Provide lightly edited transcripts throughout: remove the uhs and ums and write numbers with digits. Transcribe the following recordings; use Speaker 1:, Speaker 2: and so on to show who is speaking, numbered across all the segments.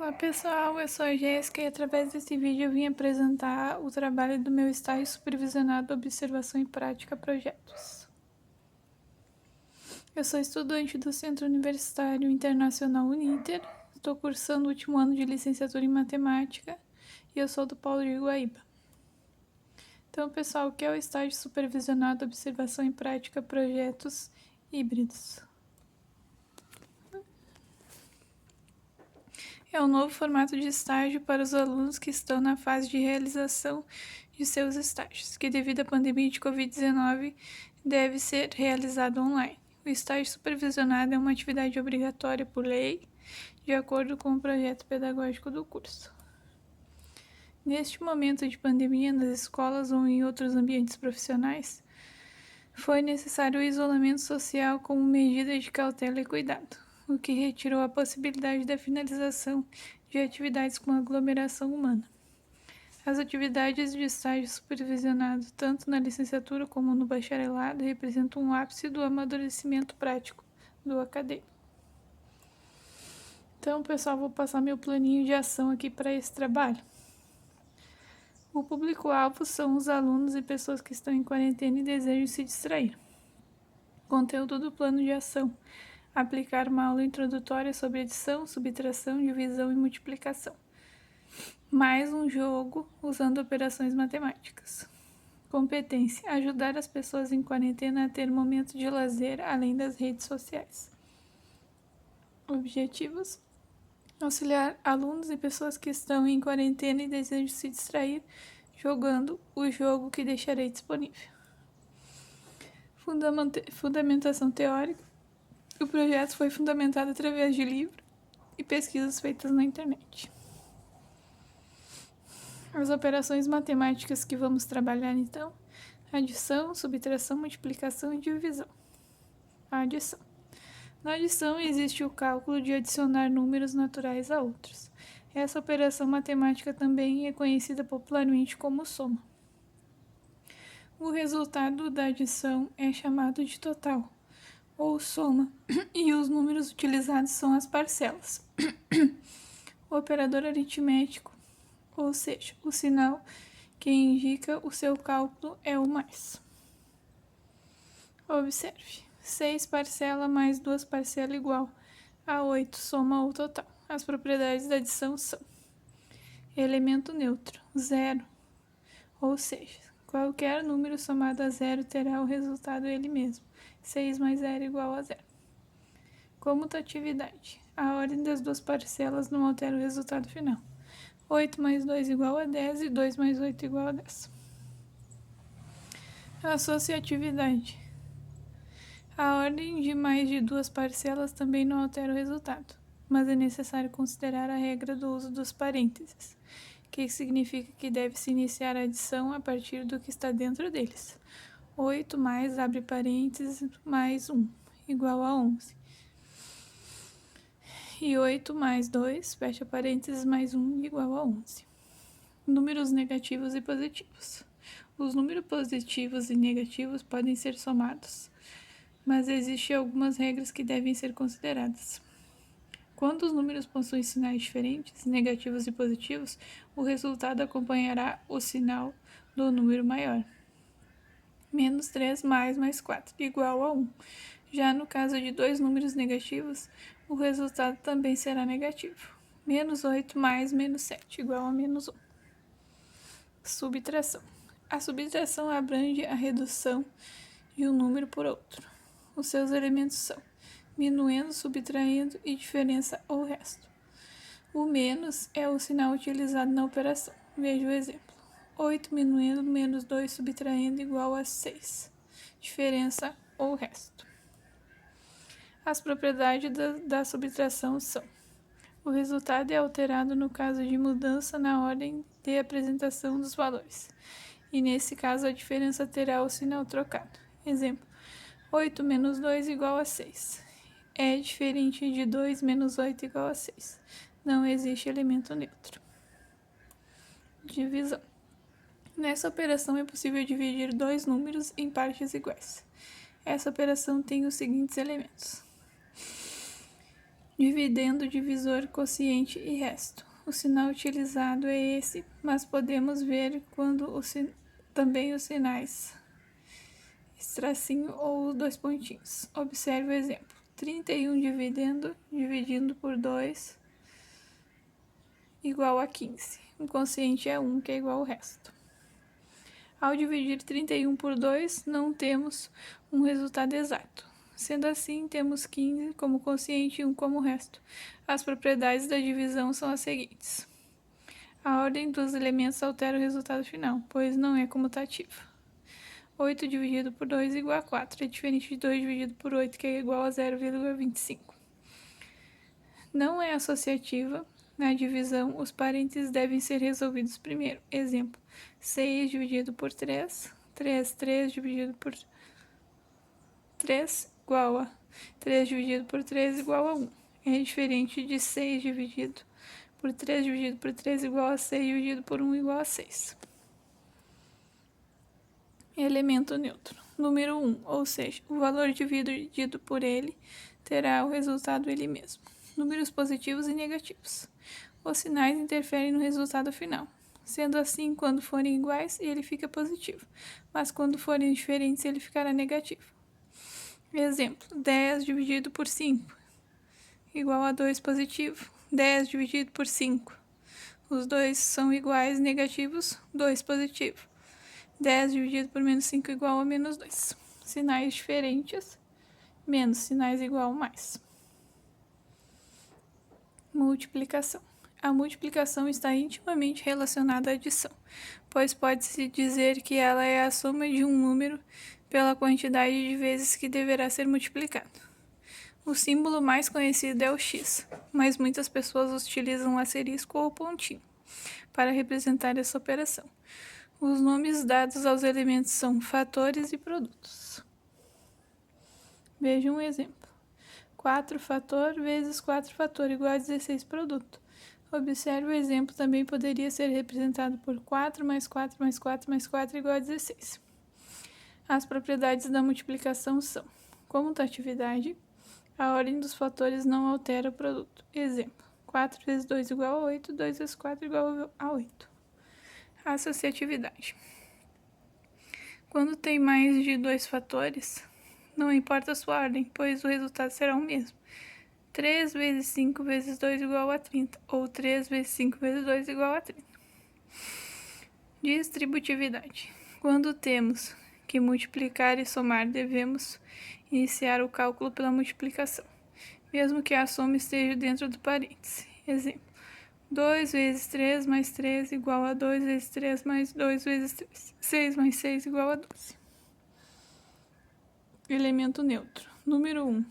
Speaker 1: Olá pessoal, eu sou a Jéssica e através desse vídeo eu vim apresentar o trabalho do meu estágio supervisionado Observação e Prática Projetos. Eu sou estudante do Centro Universitário Internacional Uninter, estou cursando o último ano de licenciatura em Matemática e eu sou do Polo de Guaíba. Então pessoal, o que é o estágio supervisionado Observação e Prática Projetos híbridos? É um novo formato de estágio para os alunos que estão na fase de realização de seus estágios, que devido à pandemia de Covid-19 deve ser realizado online. O estágio supervisionado é uma atividade obrigatória por lei, de acordo com o projeto pedagógico do curso. Neste momento de pandemia, nas escolas ou em outros ambientes profissionais, foi necessário o isolamento social como medida de cautela e cuidado, o que retirou a possibilidade da finalização de atividades com aglomeração humana. As atividades de estágio supervisionado, tanto na licenciatura como no bacharelado, representam um ápice do amadurecimento prático do acadêmico. Então, pessoal, vou passar meu planinho de ação aqui para esse trabalho. O público-alvo são os alunos e pessoas que estão em quarentena e desejam se distrair. Conteúdo do plano de ação: aplicar uma aula introdutória sobre adição, subtração, divisão e multiplicação. Mais um jogo usando operações matemáticas. Competência: ajudar as pessoas em quarentena a ter momentos de lazer além das redes sociais. Objetivos: auxiliar alunos e pessoas que estão em quarentena e desejam se distrair jogando o jogo que deixarei disponível. Fundamentação teórica: o projeto foi fundamentado através de livros e pesquisas feitas na internet. As operações matemáticas que vamos trabalhar então: adição, subtração, multiplicação e divisão. A adição. Na adição existe o cálculo de adicionar números naturais a outros. Essa operação matemática também é conhecida popularmente como soma. O resultado da adição é chamado de total, ou soma, e os números utilizados são as parcelas. O operador aritmético, ou seja, o sinal que indica o seu cálculo, é o mais. Observe: 6 parcela mais 2 parcela igual a 8, soma ou total. As propriedades da adição são: elemento neutro, zero, ou seja, qualquer número somado a zero terá o resultado ele mesmo. 6 mais 0 igual a 0. Comutatividade: a ordem das duas parcelas não altera o resultado final. 8 mais 2 igual a 10 e 2 mais 8 igual a 10. Associatividade: a ordem de mais de duas parcelas também não altera o resultado, mas é necessário considerar a regra do uso dos parênteses, que significa que deve-se iniciar a adição a partir do que está dentro deles. 8 mais, abre parênteses, mais 1, igual a 11. E 8 mais 2, fecha parênteses, mais 1, igual a 11. Números negativos e positivos. Os números positivos e negativos podem ser somados, mas existem algumas regras que devem ser consideradas. Quando os números possuem sinais diferentes, negativos e positivos, o resultado acompanhará o sinal do número maior. Menos 3 mais 4, igual a 1. Já no caso de dois números negativos, o resultado também será negativo. Menos 8 mais menos 7, igual a menos 1. Subtração. A subtração abrange a redução de um número por outro. Os seus elementos são minuendo, subtraindo e diferença ou resto. O menos é o sinal utilizado na operação. Veja o exemplo. 8 minuendo menos 2 subtraindo igual a 6. Diferença ou resto. As propriedades da subtração são: o resultado é alterado no caso de mudança na ordem de apresentação dos valores, e nesse caso a diferença terá o sinal trocado. Exemplo: 8 menos 2 igual a 6. É diferente de 2 menos 8 igual a 6. Não existe elemento neutro. Divisão. Nessa operação é possível dividir dois números em partes iguais. Essa operação tem os seguintes elementos: Dividendo, divisor, quociente e resto. O sinal utilizado é esse, mas podemos ver quando também os sinais tracinho ou dois pontinhos. Observe o exemplo. 31 dividindo por 2 igual a 15. O quociente é 1, que é igual ao resto. Ao dividir 31 por 2, não temos um resultado exato. Sendo assim, temos 15 como quociente e 1 como resto. As propriedades da divisão são as seguintes. A ordem dos elementos altera o resultado final, pois não é comutativa. 8 dividido por 2 é igual a 4, é diferente de 2 dividido por 8, que é igual a 0,25. Não é associativa. Na divisão, os parênteses devem ser resolvidos primeiro. Exemplo, 6 dividido por 3, 3 dividido por 3 igual a 3 dividido por 3 igual a 1. É diferente de 6 dividido por 3 dividido por 3 igual a 6 dividido por 1 igual a 6. Elemento neutro. Número 1, ou seja, o valor dividido por ele terá o resultado ele mesmo. Números positivos e negativos. Os sinais interferem no resultado final. Sendo assim, quando forem iguais, ele fica positivo, mas quando forem diferentes, ele ficará negativo. Exemplo, 10 dividido por 5 igual a 2 positivo. 10 dividido por 5. Os dois são iguais, negativos, 2 positivo. 10 dividido por menos 5 igual a menos 2. Sinais diferentes, menos sinais igual a mais. Multiplicação. A multiplicação está intimamente relacionada à adição, pois pode-se dizer que ela é a soma de um número pela quantidade de vezes que deverá ser multiplicado. O símbolo mais conhecido é o x, mas muitas pessoas utilizam o asterisco ou pontinho para representar essa operação. Os nomes dados aos elementos são fatores e produtos. Veja um exemplo. 4 fator vezes 4 fator igual a 16 produto. Observe o exemplo, também poderia ser representado por 4 mais 4 mais 4 mais 4 igual a 16. As propriedades da multiplicação são: comutatividade, a ordem dos fatores não altera o produto. Exemplo, 4 vezes 2 igual a 8, 2 vezes 4 igual a 8. Associatividade. Quando tem mais de 2 fatores, não importa a sua ordem, pois o resultado será o mesmo. 3 vezes 5 vezes 2 igual a 30, ou 3 vezes 5 vezes 2 igual a 30. Distributividade. Quando temos que multiplicar e somar, devemos iniciar o cálculo pela multiplicação, mesmo que a soma esteja dentro do parêntese. Exemplo, 2 vezes 3 mais 3 igual a 2 vezes 3 mais 2 vezes 3. 6 mais 6 igual a 12. Elemento neutro. Número 1.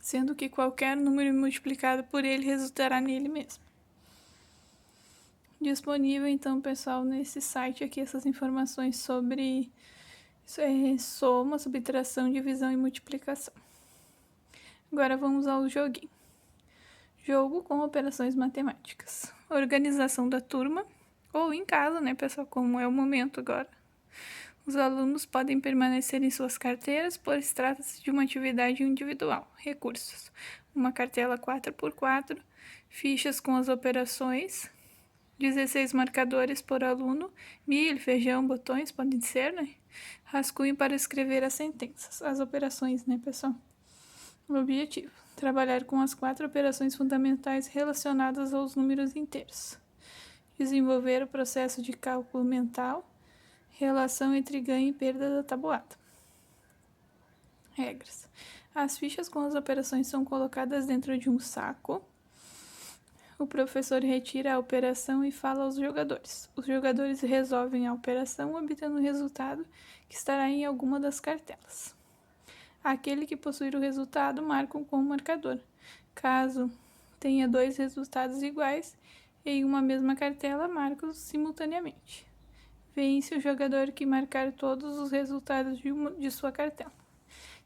Speaker 1: Sendo que qualquer número multiplicado por ele resultará nele mesmo. Disponível, então, pessoal, nesse site aqui, essas informações sobre soma, subtração, divisão e multiplicação. Agora vamos ao joguinho. Jogo com operações matemáticas. Organização da turma, ou em casa, né, pessoal, como é o momento agora. Os alunos podem permanecer em suas carteiras, pois trata-se de uma atividade individual. Recursos: uma cartela 4x4, fichas com as operações, 16 marcadores por aluno, milho, feijão, botões, podem ser, né? Rascunho para escrever as sentenças, as operações, né, pessoal? O objetivo: trabalhar com as 4 operações fundamentais relacionadas aos números inteiros. Desenvolver o processo de cálculo mental, relação entre ganho e perda da tabuada. Regras: as fichas com as operações são colocadas dentro de um saco. O professor retira a operação e fala aos jogadores. Os jogadores resolvem a operação, obtendo o resultado que estará em alguma das cartelas. Aquele que possuir o resultado marca com um marcador. Caso tenha 2 resultados iguais em uma mesma cartela, marca-os simultaneamente. Vence o jogador que marcar todos os resultados de sua cartela.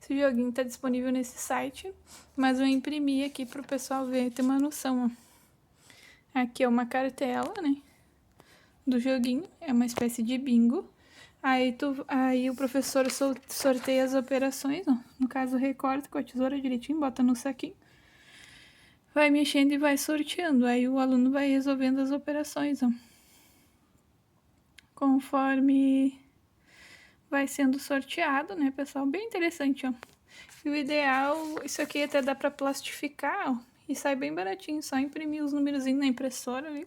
Speaker 1: Esse joguinho está disponível nesse site, mas eu imprimi aqui para o pessoal ver, ter uma noção. Aqui é uma cartela, né, do joguinho, é uma espécie de bingo. Aí o professor sorteia as operações, ó. No caso, recorta com a tesoura direitinho, bota no saquinho. vai mexendo e vai sorteando. Aí o aluno vai resolvendo as operações, ó. Conforme vai sendo sorteado, né, pessoal? Bem interessante, ó. E o ideal, isso aqui até dá para plastificar, ó, e sai bem baratinho, só imprimir os numerozinhos na impressora, viu?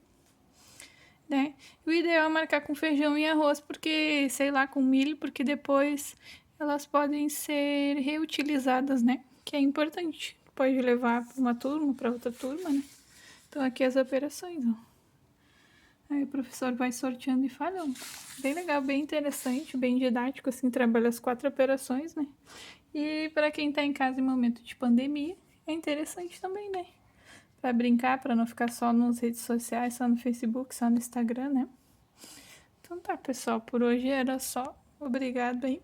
Speaker 1: Né? E o ideal é marcar com feijão e arroz, porque, sei lá, com milho, porque depois elas podem ser reutilizadas, né? Que é importante. Pode levar para uma turma, para outra turma, né? Então aqui as operações, ó. Aí o professor vai sorteando e falando. Bem legal, bem interessante, bem didático, assim, trabalha as 4 operações, né? E para quem tá em casa em momento de pandemia, é interessante também, né? Para brincar, para não ficar só nas redes sociais, só no Facebook, só no Instagram, né? Então tá, pessoal, por hoje era só. Obrigado aí.